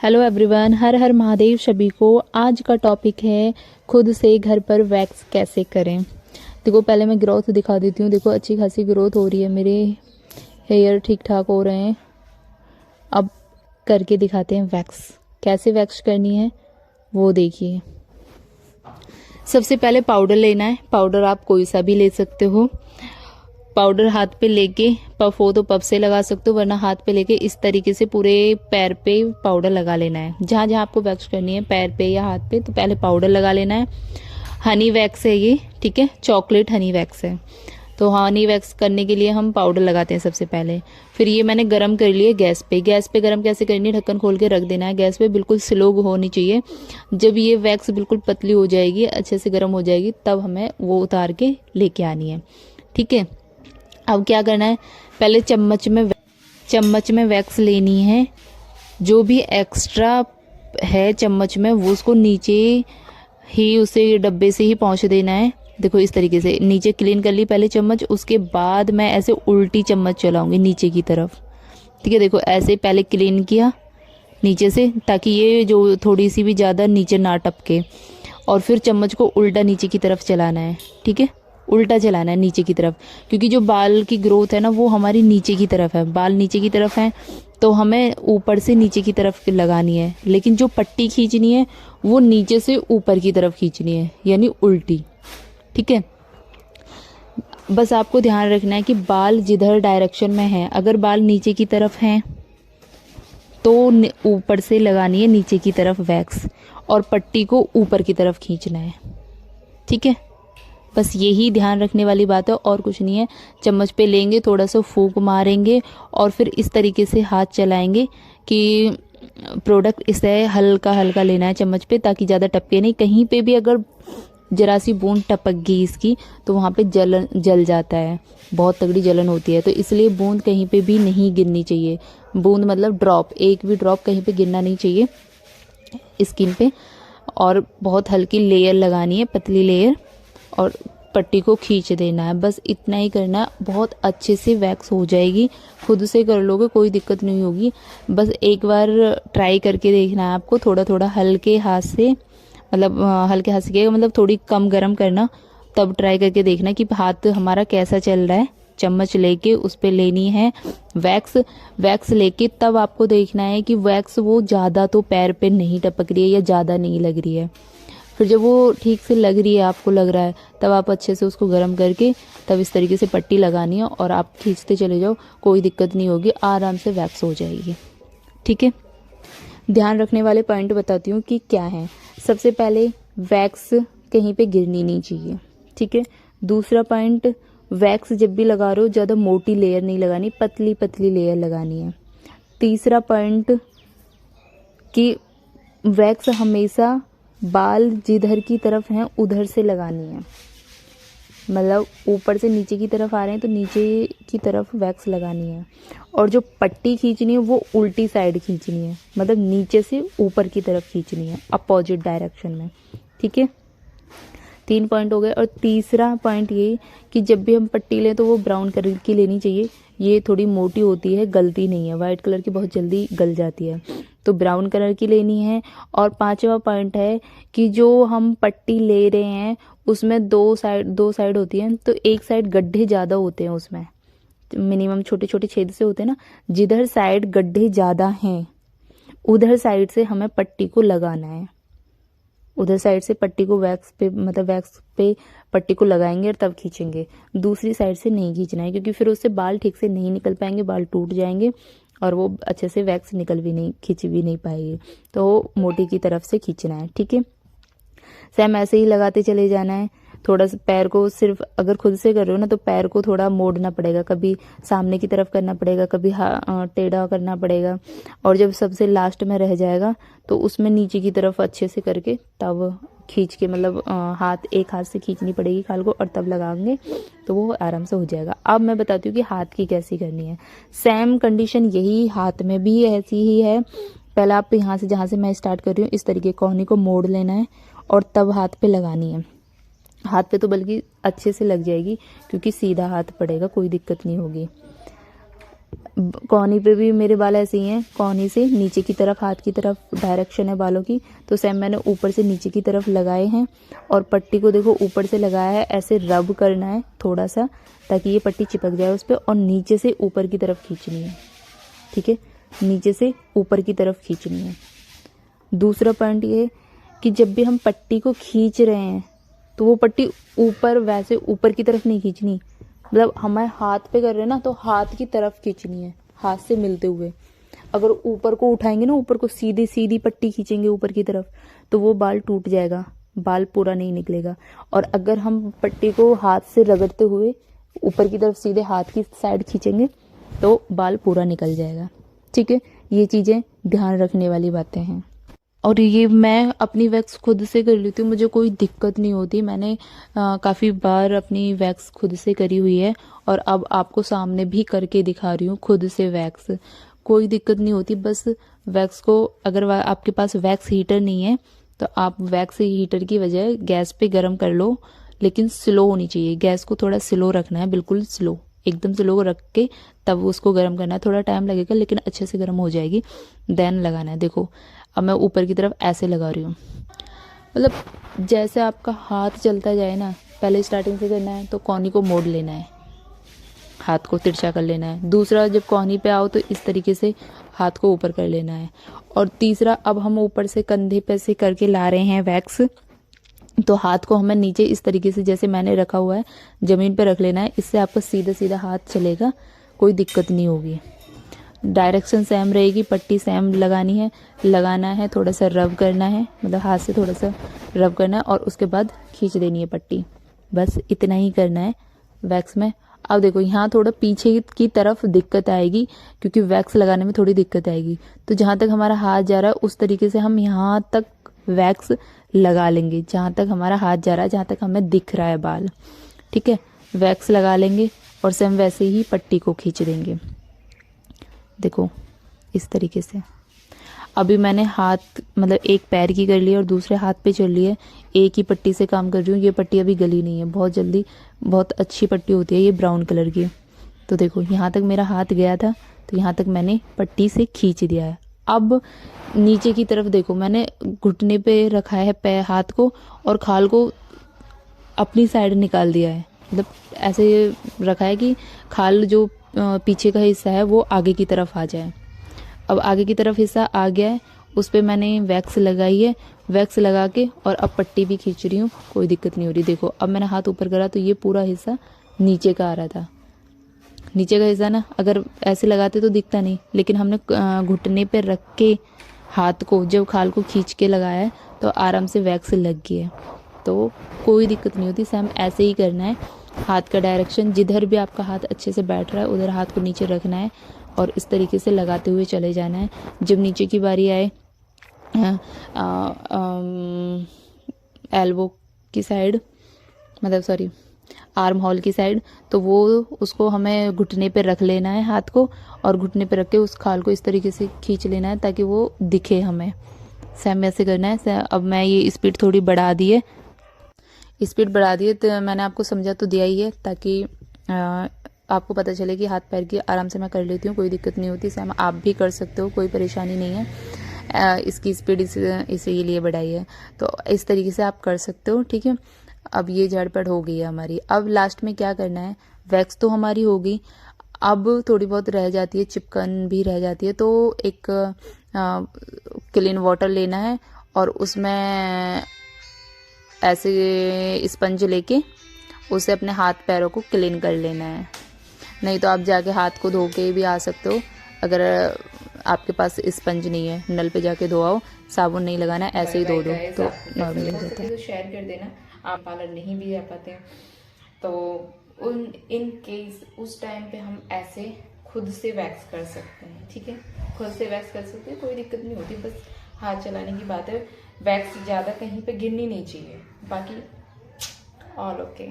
Hello everyone, हर हर महादेव सभी को। आज का टॉपिक है खुद से घर पर वैक्स कैसे करें। देखो, पहले मैं ग्रोथ दिखा देती हूँ। देखो, अच्छी खासी ग्रोथ हो रही है, मेरे हेयर ठीक ठाक हो रहे हैं। अब करके दिखाते हैं वैक्स। कैसे वैक्स करनी है वो देखिए। सबसे पहले पाउडर लेना है। पाउडर आप कोई सा भी ले सकते हो। पाउडर हाथ पे लेके, पफ हो तो पफ से लगा सकते हो, वरना हाथ पे लेके इस तरीके से पूरे पैर पे पाउडर लगा लेना है। जहाँ जहाँ आपको वैक्स करनी है, पैर पे या हाथ पे, तो पहले पाउडर लगा लेना है। हनी वैक्स है ये, ठीक है, चॉकलेट हनी वैक्स है। तो हनी वैक्स करने के लिए हम पाउडर लगाते हैं सबसे पहले। फिर ये मैंने गरम कर लिया गैस पे। गैस पे गरम कैसे करनी है, ढक्कन खोल के रख देना है गैस पे, बिल्कुल स्लो होनी चाहिए। जब ये वैक्स बिल्कुल पतली हो जाएगी, अच्छे से गर्म हो जाएगी, तब हमें वो उतार के लेके आनी है, ठीक है। अब क्या करना है, पहले चम्मच में वैक्स लेनी है। जो भी एक्स्ट्रा है चम्मच में, वो उसको नीचे ही, उसे डब्बे से ही पहुंच देना है। देखो, इस तरीके से नीचे क्लीन कर ली पहले चम्मच, उसके बाद मैं ऐसे उल्टी चम्मच चलाऊंगी नीचे की तरफ, ठीक है। देखो, ऐसे पहले क्लीन किया नीचे से, ताकि ये जो थोड़ी सी भी ज़्यादा नीचे ना टपके। और फिर चम्मच को उल्टा नीचे की तरफ चलाना है, ठीक है, उल्टा चलाना है नीचे की तरफ। क्योंकि जो बाल की ग्रोथ है ना, वो हमारी नीचे की तरफ है, बाल नीचे की तरफ है, तो हमें ऊपर से नीचे की तरफ लगानी है। लेकिन जो पट्टी खींचनी है, वो नीचे से ऊपर की तरफ खींचनी है, यानी उल्टी, ठीक है। बस आपको ध्यान रखना है कि बाल जिधर डायरेक्शन में है, अगर बाल नीचे की तरफ हैं तो ऊपर से लगानी है नीचे की तरफ वैक्स, और पट्टी को ऊपर की तरफ खींचना है, ठीक है। बस यही ध्यान रखने वाली बात है, और कुछ नहीं है। चम्मच पे लेंगे, थोड़ा सा फूंक मारेंगे, और फिर इस तरीके से हाथ चलाएंगे कि प्रोडक्ट इसे हल्का हल्का लेना है चम्मच पे, ताकि ज़्यादा टपके नहीं। कहीं पे भी अगर जरा सी बूंद टपक गई इसकी, तो वहाँ पे जल जाता है, बहुत तगड़ी जलन होती है। तो इसलिए बूंद कहीं पे भी नहीं गिरनी चाहिए। बूंद मतलब ड्रॉप, एक भी ड्रॉप कहीं पे गिरना नहीं चाहिए स्किन पे। और बहुत हल्की लेयर लगानी है, पतली लेयर, और पट्टी को खींच देना है। बस इतना ही करना है, बहुत अच्छे से वैक्स हो जाएगी। खुद से कर लोगे, कोई दिक्कत नहीं होगी। बस एक बार ट्राई करके देखना है आपको, थोड़ा थोड़ा हल्के हाथ से, मतलब हल्के हाथ से किया, मतलब थोड़ी कम गरम करना, तब ट्राई करके देखना कि हाथ हमारा कैसा चल रहा है। चम्मच लेके उस पे लेनी है वैक्स लेके तब आपको देखना है कि वैक्स वो ज़्यादा तो पैर पे नहीं टपक रही है या ज़्यादा नहीं लग रही है। फिर जब वो ठीक से लग रही है, आपको लग रहा है, तब आप अच्छे से उसको गर्म करके तब इस तरीके से पट्टी लगानी है, और आप खींचते चले जाओ, कोई दिक्कत नहीं होगी, आराम से वैक्स हो जाएगी, ठीक है। ध्यान रखने वाले पॉइंट बताती हूँ कि क्या है। सबसे पहले, वैक्स कहीं पे गिरनी नहीं चाहिए, ठीक है। दूसरा पॉइंट, वैक्स जब भी लगा रहे हो, ज़्यादा मोटी लेयर नहीं लगानी, पतली पतली लेयर लगानी है। तीसरा पॉइंट कि वैक्स हमेशा बाल जिधर की तरफ हैं उधर से लगानी है। मतलब ऊपर से नीचे की तरफ आ रहे हैं तो नीचे की तरफ वैक्स लगानी है। और जो पट्टी खींचनी है वो उल्टी साइड खींचनी है, मतलब नीचे से ऊपर की तरफ खींचनी है, अपोजिट डायरेक्शन में, ठीक है। 3 पॉइंट हो गए। और तीसरा पॉइंट ये कि जब भी हम पट्टी लें तो वो ब्राउन कलर की लेनी चाहिए। ये थोड़ी मोटी होती है, गलती नहीं है। वाइट कलर की बहुत जल्दी गल जाती है, तो ब्राउन कलर की लेनी है। और 5वां पॉइंट है कि जो हम पट्टी ले रहे हैं उसमें दो साइड होती है, तो एक साइड गड्ढे ज़्यादा होते हैं उसमें, मिनिमम छोटे छोटे छेद से होते हैं ना। जिधर साइड गड्ढे ज़्यादा हैं उधर साइड से हमें पट्टी को लगाना है। उधर साइड से पट्टी को वैक्स पे, मतलब वैक्स पे पट्टी को लगाएंगे और तब खींचेंगे। दूसरी साइड से नहीं खींचना है, क्योंकि फिर उससे बाल ठीक से नहीं निकल पाएंगे, बाल टूट जाएंगे, और वो अच्छे से वैक्स खींच भी नहीं पाएगी। तो मोटी की तरफ से खींचना है, ठीक है। सेम ऐसे ही लगाते चले जाना है। थोड़ा सा पैर को, सिर्फ अगर खुद से कर रहे हो ना, तो पैर को थोड़ा मोड़ना पड़ेगा, कभी सामने की तरफ करना पड़ेगा, कभी टेढ़ा करना पड़ेगा। और जब सबसे लास्ट में रह जाएगा तो उसमें नीचे की तरफ अच्छे से करके तब खींच के, मतलब एक हाथ से खींचनी पड़ेगी खाल को, और तब लगाएंगे तो वो आराम से हो जाएगा। अब मैं बताती हूँ कि हाथ की कैसी करनी है। सेम कंडीशन यही हाथ में भी ऐसी ही है। पहले आप यहाँ से, जहाँ से मैं स्टार्ट कर रही हूँ, इस तरीके कोहनी को मोड़ लेना है और तब हाथ पे लगानी है। हाथ पे तो बल्कि अच्छे से लग जाएगी, क्योंकि सीधा हाथ पड़ेगा, कोई दिक्कत नहीं होगी। कोहनी पे भी मेरे बाल ऐसे ही हैं, कोहनी से नीचे की तरफ, हाथ की तरफ डायरेक्शन है बालों की, तो सेम मैंने ऊपर से नीचे की तरफ लगाए हैं। और पट्टी को देखो ऊपर से लगाया है, ऐसे रब करना है थोड़ा सा ताकि ये पट्टी चिपक जाए उस पर, और नीचे से ऊपर की तरफ खींचनी है। ठीक है, नीचे से ऊपर की तरफ खींचनी है। दूसरा पॉइंट ये कि जब भी हम पट्टी को खींच रहे हैं तो वो पट्टी ऊपर, वैसे ऊपर की तरफ नहीं खींचनी, मतलब हमारे हाथ पे कर रहे हैं ना तो हाथ की तरफ खींचनी है, हाथ से मिलते हुए। अगर ऊपर को उठाएंगे ना, ऊपर को सीधी सीधी पट्टी खींचेंगे ऊपर की तरफ, तो वो बाल टूट जाएगा, बाल पूरा नहीं निकलेगा। और अगर हम पट्टी को हाथ से रगड़ते हुए ऊपर की तरफ सीधे हाथ की साइड खींचेंगे तो बाल पूरा निकल जाएगा। ठीक है, ये चीज़ें ध्यान रखने वाली बातें हैं। और ये मैं अपनी वैक्स खुद से कर लेती हूँ, मुझे कोई दिक्कत नहीं होती। मैंने काफ़ी बार अपनी वैक्स खुद से करी हुई है और अब आपको सामने भी करके दिखा रही हूँ खुद से वैक्स। कोई दिक्कत नहीं होती। बस वैक्स को, अगर आपके पास वैक्स हीटर नहीं है तो आप वैक्स हीटर की बजाय गैस पे गर्म कर लो, लेकिन स्लो होनी चाहिए। गैस को थोड़ा स्लो रखना है, बिल्कुल स्लो, एकदम स्लो रख के तब उसको गर्म करना है। थोड़ा टाइम लगेगा लेकिन अच्छे से गर्म हो जाएगी, देन लगाना है। देखो अब मैं ऊपर की तरफ ऐसे लगा रही हूँ, मतलब जैसे आपका हाथ चलता जाए ना, पहले स्टार्टिंग से करना है तो कोहनी को मोड़ लेना है, हाथ को तिरछा कर लेना है। दूसरा, जब कोहनी पे आओ तो इस तरीके से हाथ को ऊपर कर लेना है। और तीसरा, अब हम ऊपर से कंधे पे से करके ला रहे हैं वैक्स, तो हाथ को हमें नीचे इस तरीके से जैसे मैंने रखा हुआ है ज़मीन पर रख लेना है। इससे आपका सीधा सीधा हाथ चलेगा, कोई दिक्कत नहीं होगी। डायरेक्शन सेम रहेगी, पट्टी सेम लगानी है, लगाना है, थोड़ा सा रब करना है, मतलब हाथ से थोड़ा सा रब करना है और उसके बाद खींच देनी है पट्टी। बस इतना ही करना है वैक्स में। अब देखो यहाँ थोड़ा पीछे की तरफ दिक्कत आएगी क्योंकि वैक्स लगाने में थोड़ी दिक्कत आएगी, तो जहाँ तक हमारा हाथ जा रहा है उस तरीके से हम यहाँ तक वैक्स लगा लेंगे, जहाँ तक हमारा हाथ जा रहा है, जहाँ तक हमें दिख रहा है बाल। ठीक है, वैक्स लगा लेंगे और सेम वैसे ही पट्टी को खींच देंगे। देखो इस तरीके से। अभी मैंने हाथ, मतलब एक पैर की कर ली और दूसरे हाथ पे चल रही है, एक ही पट्टी से काम कर रही हूँ। ये पट्टी अभी गली नहीं है, बहुत जल्दी, बहुत अच्छी पट्टी होती है ये ब्राउन कलर की। तो देखो यहाँ तक मेरा हाथ गया था, तो यहाँ तक मैंने पट्टी से खींच दिया है। अब नीचे की तरफ देखो, मैंने घुटने पे रखा है पैर, हाथ को, और खाल को अपनी साइड निकाल दिया है, मतलब ऐसे रखा है कि खाल जो पीछे का हिस्सा है वो आगे की तरफ आ जाए। अब आगे की तरफ हिस्सा आ गया है, उस पर मैंने वैक्स लगाई है, वैक्स लगा के और अब पट्टी भी खींच रही हूँ, कोई दिक्कत नहीं हो रही। देखो अब मैंने हाथ ऊपर करा तो ये पूरा हिस्सा नीचे का आ रहा था, नीचे का हिस्सा ना, अगर ऐसे लगाते तो दिखता नहीं, लेकिन हमने घुटने पे रख के हाथ को, जब खाल को खींच के लगाया है तो आराम से वैक्स लग गई है, तो कोई दिक्कत नहीं होती। सेम ऐसे ही करना है। हाथ का डायरेक्शन, जिधर भी आपका हाथ अच्छे से बैठ रहा है उधर हाथ को नीचे रखना है और इस तरीके से लगाते हुए चले जाना है। जब नीचे की बारी आए एल्बो की साइड, मतलब सॉरी आर्म होल की साइड, तो वो उसको हमें घुटने पे रख लेना है हाथ को, और घुटने पे रख के उस खाल को इस तरीके से खींच लेना है ताकि वो दिखे हमें। सेम ऐसे करना है। अब मैं ये स्पीड थोड़ी बढ़ा दी है, स्पीड बढ़ा दी है तो मैंने आपको समझा तो दिया ही है ताकि आपको पता चले कि हाथ पैर की आराम से मैं कर लेती हूँ, कोई दिक्कत नहीं होती। सेम आप भी कर सकते हो, कोई परेशानी नहीं है। इसकी स्पीड इसीलिए बढ़ाई है, तो इस तरीके से आप कर सकते हो। ठीक है, अब ये झड़पड़ हो गई है हमारी। अब लास्ट में क्या करना है, वैक्स तो हमारी हो गई, अब थोड़ी बहुत रह जाती है, चिपकन भी रह जाती है, तो एक क्लीन वाटर लेना है और उसमें ऐसे स्पंज लेके उसे अपने हाथ पैरों को क्लीन कर लेना है। नहीं तो आप जाके हाथ को धो के भी आ सकते हो, अगर आपके पास स्पंज नहीं है, नल पे जाके धो आओ, साबुन नहीं लगाना, ऐसे ही धो दो तो नॉर्मल हो जाता है। तो शेयर कर देना, आप पार्लर नहीं भी जा पाते हैं तो उन इन केस उस टाइम पे हम ऐसे खुद से वैक्स कर सकते हैं। ठीक है, खुद से वैक्स कर सकते हैं, कोई दिक्कत नहीं होती, बस हाथ चलाने की बात है। वैक्स ज़्यादा कहीं पे गिरनी नहीं चाहिए, बाकी ऑल ओके।